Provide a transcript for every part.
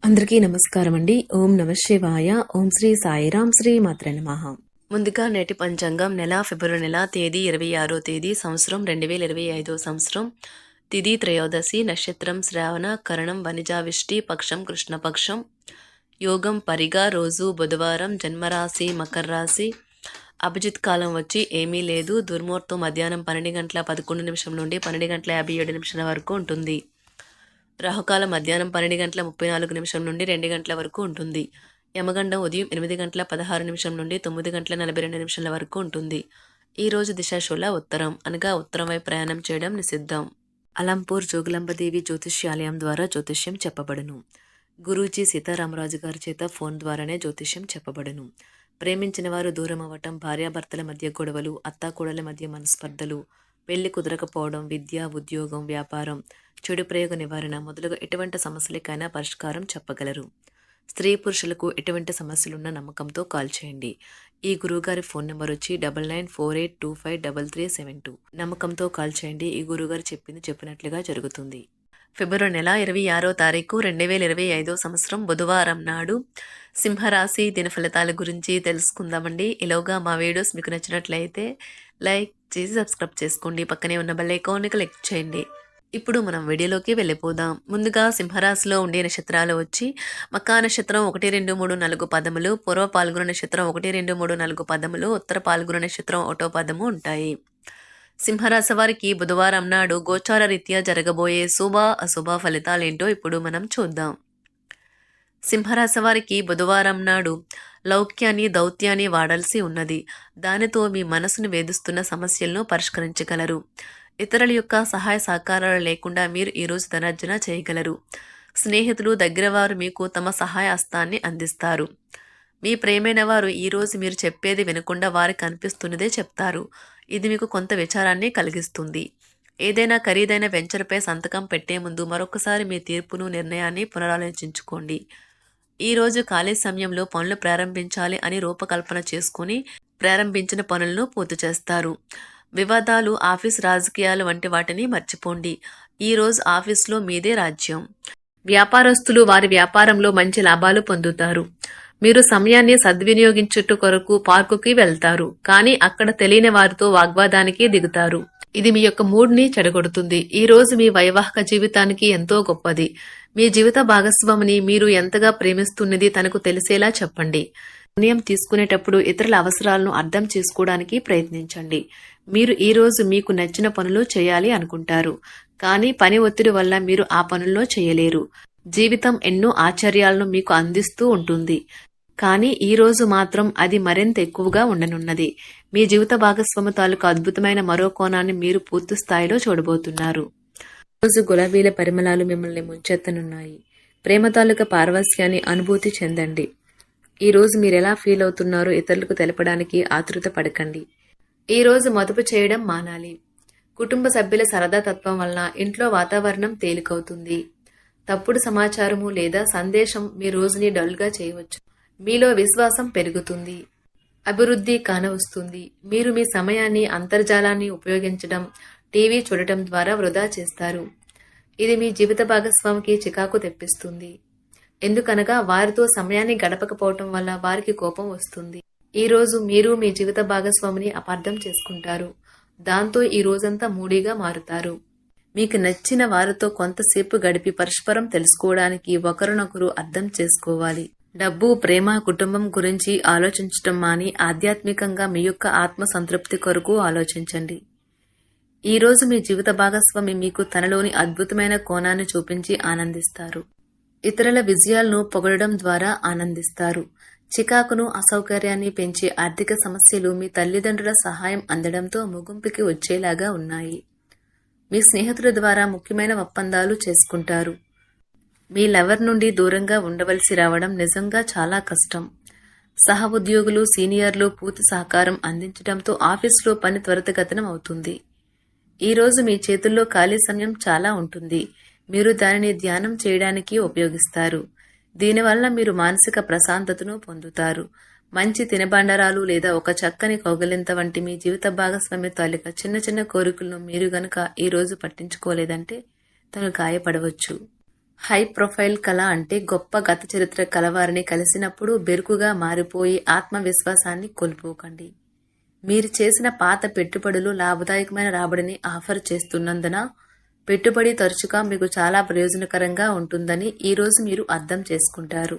అందరికీ నమస్కారం అండి. ఓం నమ శివాయ. ఓం శ్రీ సాయిరాం. శ్రీ మాత్రే నమః. ముందుగా నేటి పంచాంగం నెల ఫిబ్రవరి నెల తేదీ 26వ తేదీ సంవత్సరం 2025 సంవత్సరం తిథి త్రయోదశి నక్షత్రం శ్రావణ కరణం వనిజావిష్టి పక్షం కృష్ణపక్షం యోగం పరిగా రోజు బుధవారం జన్మరాశి మకర రాశి అభిజిత్ కాలం వచ్చి ఏమీ లేదు. దుర్ముహూర్తం మధ్యాహ్నం 12:11 నుండి 12:57 వరకు ఉంటుంది. రాహుకాలం మధ్యాహ్నం 12:34 నుండి 2 గంటల వరకు ఉంటుంది. యమగండం ఉదయం 8:16 నుండి 9:42 వరకు ఉంటుంది. ఈ రోజు దిశాశూల ఉత్తరం అనగా ఉత్తరం వైపు ప్రయాణం చేయడం నిషిద్ధం. అలంపూర్ జోగులాంబదేవి జ్యోతిష్యాలయం ద్వారా జ్యోతిష్యం చెప్పబడును. గురూజీ సీతారామరాజు గారి చేత ఫోన్ ద్వారానే జ్యోతిష్యం చెప్పబడును. ప్రేమించిన వారు దూరం అవ్వటం, భార్యాభర్తల మధ్య గొడవలు, అత్తాకోడల మధ్య మనస్పర్ధలు, పెళ్లి కుదరకపోవడం, విద్య, ఉద్యోగం, వ్యాపారం, చెడు ప్రయోగ నివారణ మొదలుగా ఎటువంటి సమస్యలకైనా పరిష్కారం చెప్పగలరు. స్త్రీ పురుషులకు ఎటువంటి సమస్యలున్న నమ్మకంతో కాల్ చేయండి. ఈ గురువుగారి ఫోన్ నెంబర్ వచ్చి 9948253372. నమ్మకంతో కాల్ చేయండి. ఈ గురువుగారు చెప్పింది చెప్పినట్లుగా జరుగుతుంది. ఫిబ్రవరి నెల 26వ తారీఖు 2025 సంవత్సరం బుధవారం నాడు సింహరాశి దిన ఫలితాల గురించి తెలుసుకుందామండి. ఈలోగా మా వీడియోస్ మీకు నచ్చినట్లయితే లైక్ చేసి సబ్స్క్రైబ్ చేసుకోండి. పక్కనే ఉన్న బెల్ ఐకాన్ని క్లిక్ చేయండి. ఇప్పుడు మనం వీడియోలోకి వెళ్ళిపోదాం. ముందుగా సింహరాశిలో ఉండే నక్షత్రాలు వచ్చి మకా నక్షత్రం 1, 2, 3, 4 పదములు, పూర్వ పాల్గొన నక్షత్రం 1, 2, 3, 4 పదములు, ఉత్తర పాల్గొన నక్షత్రం 1వ పదము ఉంటాయి. సింహరాశి వారికి బుధవారం నాడు గోచార రీత్యా జరగబోయే శుభ అశుభ ఫలితాలేంటో ఇప్పుడు మనం చూద్దాం. సింహరాశి వారికి బుధవారం నాడు లౌక్యాన్ని దౌత్యాన్ని వాడాల్సి ఉన్నది. దానితో మీ మనసును వేధిస్తున్న సమస్యలను పరిష్కరించగలరు. ఇతరుల యొక్క సహాయ సహకారాలు లేకుండా మీరు ఈరోజు ధనార్జన చేయగలరు. స్నేహితులు దగ్గరవారు మీకు తమ సహాయ హస్తాన్ని అందిస్తారు. మీ ప్రేమైన వారు ఈరోజు మీరు చెప్పేది వినకుండా వారికి అనిపిస్తున్నదే చెప్తారు. ఇది మీకు కొంత విచారాన్ని కలిగిస్తుంది. ఏదైనా ఖరీదైన వెంచర్పై సంతకం పెట్టే ముందు మరొకసారి మీ తీర్పును నిర్ణయాన్ని పునరాలోచించుకోండి. ఈరోజు ఖాళీ సమయంలో పనులు ప్రారంభించాలి అని రూపకల్పన చేసుకుని ప్రారంభించిన పనులను పూర్తి చేస్తారు. వివాదాలు, ఆఫీస్ రాజకీయాలు వంటి వాటిని మర్చిపోండి. ఈరోజు ఆఫీస్లో మీదే రాజ్యం. వ్యాపారస్తులు వారి వ్యాపారంలో మంచి లాభాలు పొందుతారు. మీరు సమయాన్ని సద్వినియోగించుట కొరకు పార్కుకి వెళ్తారు. కానీ అక్కడ తెలియని వారితో వాగ్వాదానికి దిగుతారు. ఇది మీ యొక్క మూడ్ని చెడగొడుతుంది. ఈ రోజు మీ వైవాహిక జీవితానికి ఎంతో గొప్పది. మీ జీవిత భాగస్వామిని మీరు ఎంతగా ప్రేమిస్తున్నది తనకు తెలిసేలా చెప్పండి. నిర్ణయం తీసుకునేటప్పుడు ఇతరుల అవసరాలను అర్థం చేసుకోవడానికి ప్రయత్నించండి. మీరు ఈ రోజు మీకు నచ్చిన పనులు చేయాలి అనుకుంటారు. కానీ పని ఒత్తిడి వల్ల మీరు ఆ పనుల్లో చేయలేరు. జీవితం ఎన్నో ఆశ్చర్యాలను మీకు అందిస్తూ ఉంటుంది. కానీ ఈ రోజు మాత్రం అది మరింత ఎక్కువగా ఉండనున్నది. మీ జీవిత భాగస్వామి తాలూకు అద్భుతమైన మరో కోణాన్ని మీరు పూర్తి స్థాయిలో చూడబోతున్నారు. రోజు గులాబీల పరిమళాలు మిమ్మల్ని ముంచెత్తనున్నాయి. ప్రేమ తాలూకా పారవస్యాన్ని అనుభూతి చెందండి. ఈ రోజు మీరెలా ఫీల్ అవుతున్నారో ఇతరులకు తెలపడానికి ఆతృత పడకండి. ఈ రోజు మదుపు చేయడం మానాలి. కుటుంబ సభ్యుల సరదా తత్వం వలన ఇంట్లో వాతావరణం తేలికవుతుంది. తప్పుడు సమాచారము లేదా సందేశం మీ రోజుని డల్గా చేయవచ్చు. మీలో విశ్వాసం పెరుగుతుంది. అభివృద్ధి కానవస్తుంది. మీరు మీ సమయాన్ని అంతర్జాలాన్ని ఉపయోగించడం, టీవీ చూడటం ద్వారా వృధా చేస్తారు. ఇది మీ జీవిత భాగస్వామికి చికాకు తెప్పిస్తుంది. ఎందుకనగా వారితో సమయాన్ని గడపకపోవటం వల్ల వారికి కోపం వస్తుంది. ఈ రోజు మీరు మీ జీవిత భాగస్వామిని అపార్థం చేసుకుంటారు. దాంతో ఈ రోజంతా మూడీగా మారుతారు. మీకు నచ్చిన వారితో కొంతసేపు గడిపి పరస్పరం తెలుసుకోవడానికి ఒకరినొకరు అర్థం చేసుకోవాలి. డబ్బు, ప్రేమ, కుటుంబం గురించి ఆలోచించటం మాని ఆధ్యాత్మికంగా మీ యొక్క ఆత్మ సంతృప్తి కొరకు ఆలోచించండి. ఈ రోజు మీ జీవిత భాగస్వామి మీకు తనలోని అద్భుతమైన కోణాన్ని చూపించి ఆనందిస్తారు. ఇతరుల విజయాలను పొగడడం ద్వారా ఆనందిస్తారు. చికాకును, అసౌకర్యాన్ని పెంచే ఆర్థిక సమస్యలు మీ తల్లిదండ్రుల సహాయం అందడంతో ముగింపుకి వచ్చేలాగా ఉన్నాయి. మీ స్నేహితుల ద్వారా ముఖ్యమైన ఒప్పందాలు చేసుకుంటారు. మీ లవర్ నుండి దూరంగా ఉండవలసి రావడం నిజంగా చాలా కష్టం. సహ ఉద్యోగులు, సీనియర్లు పూర్తి సహకారం అందించడంతో ఆఫీసులో పని త్వరితగతినం అవుతుంది. ఈ రోజు మీ చేతుల్లో ఖాళీ సమయం చాలా ఉంటుంది. మీరు దానిని ధ్యానం చేయడానికి ఉపయోగిస్తారు. దీనివల్ల మీరు మానసిక ప్రశాంతతను పొందుతారు. మంచి తినబండరాలు లేదా ఒక చక్కని కౌగిలింత వంటి మీ జీవిత భాగస్వామి తాలూకా చిన్న చిన్న కోరికలను మీరు గనుక ఈ రోజు పట్టించుకోలేదంటే తను గాయపడవచ్చు. హై ప్రొఫైల్ కళ అంటే గొప్ప గత చరిత్ర కలవారిని కలిసినప్పుడు బెరుకుగా మారిపోయి ఆత్మవిశ్వాసాన్ని కోల్పోకండి. మీరు చేసిన పాత పెట్టుబడులు లాభదాయకమైన రాబడిని ఆఫర్ చేస్తున్నందున పెట్టుబడి తరచుగా మీకు చాలా ప్రయోజనకరంగా ఉంటుందని ఈరోజు మీరు అర్థం చేసుకుంటారు.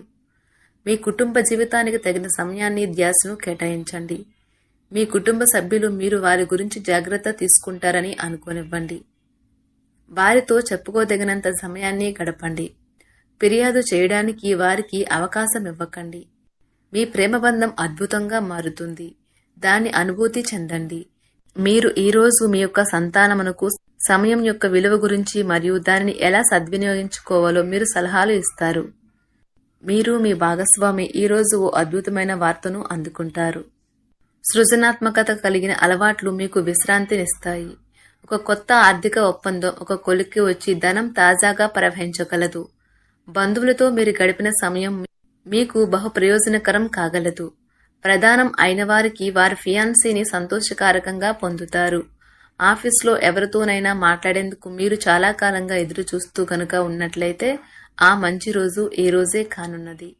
మీ కుటుంబ జీవితానికి తగిన సమయాన్ని ధ్యాసను కేటాయించండి. మీ కుటుంబ సభ్యులు మీరు వారి గురించి జాగ్రత్త తీసుకుంటారని అనుకోనివ్వండి. వారితో చెప్పుకోదగినంత సమయాన్ని గడపండి. ఫిర్యాదు చేయడానికి వారికి అవకాశం ఇవ్వకండి. మీ ప్రేమబంధం అద్భుతంగా మారుతుంది. దాని అనుభూతి చెందండి. మీరు ఈరోజు మీ యొక్క సంతానమునకు సమయం యొక్క విలువ గురించి మరియు దానిని ఎలా సద్వినియోగించుకోవాలో మీరు సలహాలు ఇస్తారు. మీరు మీ భాగస్వామి ఈరోజు ఓ అద్భుతమైన వార్తను అందుకుంటారు. సృజనాత్మకత కలిగిన అలవాట్లు మీకు విశ్రాంతినిస్తాయి. ఒక కొత్త ఆర్థిక ఒప్పందం ఒక కొలిక్కి వచ్చి ధనం తాజాగా ప్రవహించగలదు. బంధువులతో మీరు గడిపిన సమయం మీకు బహు ప్రయోజనకరం కాగలదు. ప్రధానం అయిన వారికి వారి ఫియాన్సీని సంతోషకారకంగా పొందుతారు. ఆఫీస్లో ఎవరితోనైనా మాట్లాడేందుకు మీరు చాలా కాలంగా ఎదురు చూస్తూ కనుక ఉన్నట్లయితే ఆ మంచి రోజు ఈ రోజే కానున్నది.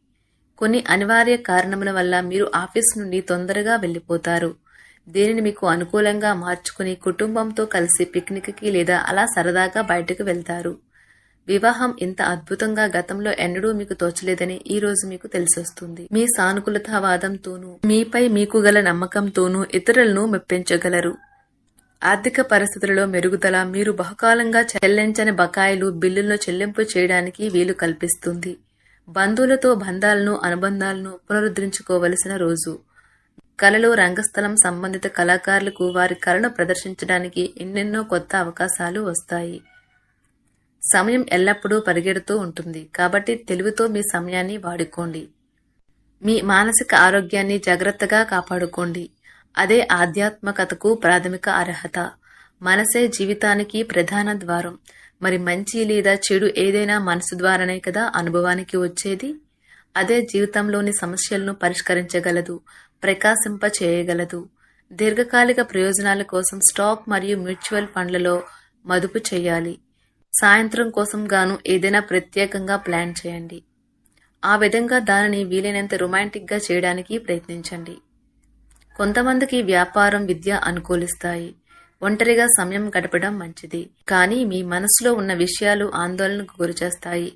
కొన్ని అనివార్య కారణముల వల్ల మీరు ఆఫీస్ నుండి తొందరగా వెళ్ళిపోతారు. దీనిని మీకు అనుకూలంగా మార్చుకుని కుటుంబంతో కలిసి పిక్నిక్కి లేదా అలా సరదాగా బయటకు వెళ్తారు. వివాహం ఇంత అద్భుతంగా గతంలో ఎన్నడూ మీకు తోచలేదని ఈ రోజు మీకు తెలిసొస్తుంది. మీ సానుకూలతావాదంతోనూ మీపై మీకు గల నమ్మకంతోనూ ఇతరులను మెప్పించగలరు. ఆర్థిక పరిస్థితులలో మెరుగుదల మీరు బహుకాలంగా చెల్లించని బకాయిలు బిల్లులను చెల్లింపు చేయడానికి వీలు కల్పిస్తుంది. బంధువులతో బంధాలను అనుబంధాలను పునరుద్ధరించుకోవలసిన రోజు. కళలో రంగస్థలం సంబంధిత కళాకారులకు వారి కళను ప్రదర్శించడానికి ఎన్నెన్నో కొత్త అవకాశాలు వస్తాయి. సమయం ఎల్లప్పుడూ పరిగెడుతూ ఉంటుంది కాబట్టి తెలివితో మీ సమయాన్ని వాడుకోండి. మీ మానసిక ఆరోగ్యాన్ని జాగ్రత్తగా కాపాడుకోండి. అదే ఆధ్యాత్మికతకు ప్రాథమిక అర్హత. మనసే జీవితానికి ప్రధాన ద్వారం. మరి మంచి లేదా చెడు ఏదైనా మనసు ద్వారానే కదా అనుభవానికి వచ్చేది. అదే జీవితంలోని సమస్యలను పరిష్కరించగలదు, ప్రకాశింప చేయగలదు. దీర్ఘకాలిక ప్రయోజనాల కోసం స్టాక్ మరియు మ్యూచువల్ ఫండ్లలో మదుపు చేయాలి. సాయంత్రం కోసం గాను ఏదైనా ప్రత్యేకంగా ప్లాన్ చేయండి. ఆ విధంగా దానిని వీలైనంత రొమాంటిక్గా చేయడానికి ప్రయత్నించండి. కొంతమందికి వ్యాపారం, విద్య అనుకూలిస్తాయి. ఒంటరిగా సమయం గడపడం మంచిది. కానీ మీ మనసులో ఉన్న విషయాలు ఆందోళనకు గురిచేస్తాయి.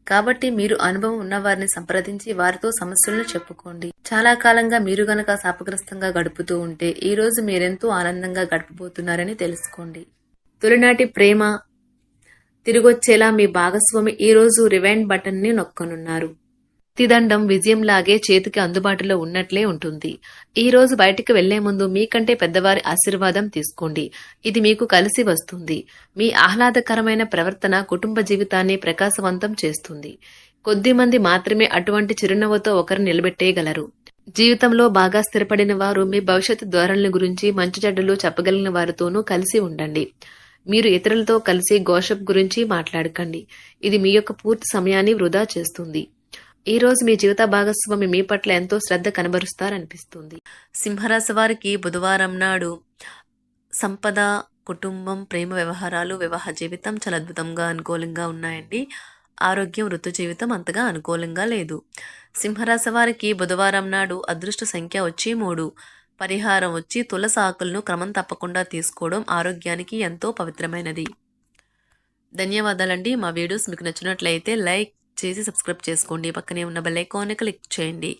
కాబట్టి మీరు అనుభవం ఉన్నవారిని సంప్రదించి వారితో సమస్యలను చెప్పుకోండి. చాలా కాలంగా మీరు గనక శాపగ్రస్తంగా గడుపుతూ ఉంటే ఈ రోజు మీరెంతో ఆనందంగా గడపబోతున్నారని తెలుసుకోండి. తొలినాటి ప్రేమ తిరిగొచ్చేలా మీ భాగస్వామి ఈ రోజు రివైండ్ బటన్ ని నొక్కనున్నారు. ప్రతిదండం విజయంలాగే చేతికి అందుబాటులో ఉన్నట్లే ఉంటుంది. ఈ రోజు బయటికి వెళ్లే ముందు మీకంటే పెద్దవారి ఆశీర్వాదం తీసుకోండి. ఇది మీకు కలిసి వస్తుంది. మీ ఆహ్లాదకరమైన ప్రవర్తన కుటుంబ జీవితాన్ని ప్రకాశవంతం చేస్తుంది. కొద్దిమంది మాత్రమే అటువంటి చిరునవ్వుతో ఒకరు నిలబెట్టేయగలరు. జీవితంలో బాగా స్థిరపడిన వారు మీ భవిష్యత్తు ధోరణుల గురించి మంచి చెడ్డలు చెప్పగలిగిన వారితోనూ కలిసి ఉండండి. మీరు ఇతరులతో కలిసి గోషప్ గురించి మాట్లాడకండి. ఇది మీ యొక్క పూర్తి సమయాన్ని వృధా చేస్తుంది. ఈ రోజు మీ జీవిత భాగస్వామి మీ పట్ల ఎంతో శ్రద్ధ కనబరుస్తారనిపిస్తుంది. సింహరాశి వారికి బుధవారం నాడు సంపద, కుటుంబం, ప్రేమ వ్యవహారాలు, వివాహ జీవితం చాలా అద్భుతంగా అనుకూలంగా ఉన్నాయండి. ఆరోగ్యం, వృత్తి జీవితం అంతగా అనుకూలంగా లేదు. సింహరాశి వారికి బుధవారం నాడు అదృష్ట సంఖ్య వచ్చి 3. పరిహారం వచ్చి తులసి ఆకులను క్రమం తప్పకుండా తీసుకోవడం ఆరోగ్యానికి ఎంతో పవిత్రమైనది. ధన్యవాదాలండి. మా వీడియోస్ మీకు నచ్చినట్లయితే లైక్ చేసి సబ్స్క్రైబ్ చేసుకోండి. పక్కనే ఉన్న బెల్ ఐకాన్ని క్లిక్ చేయండి.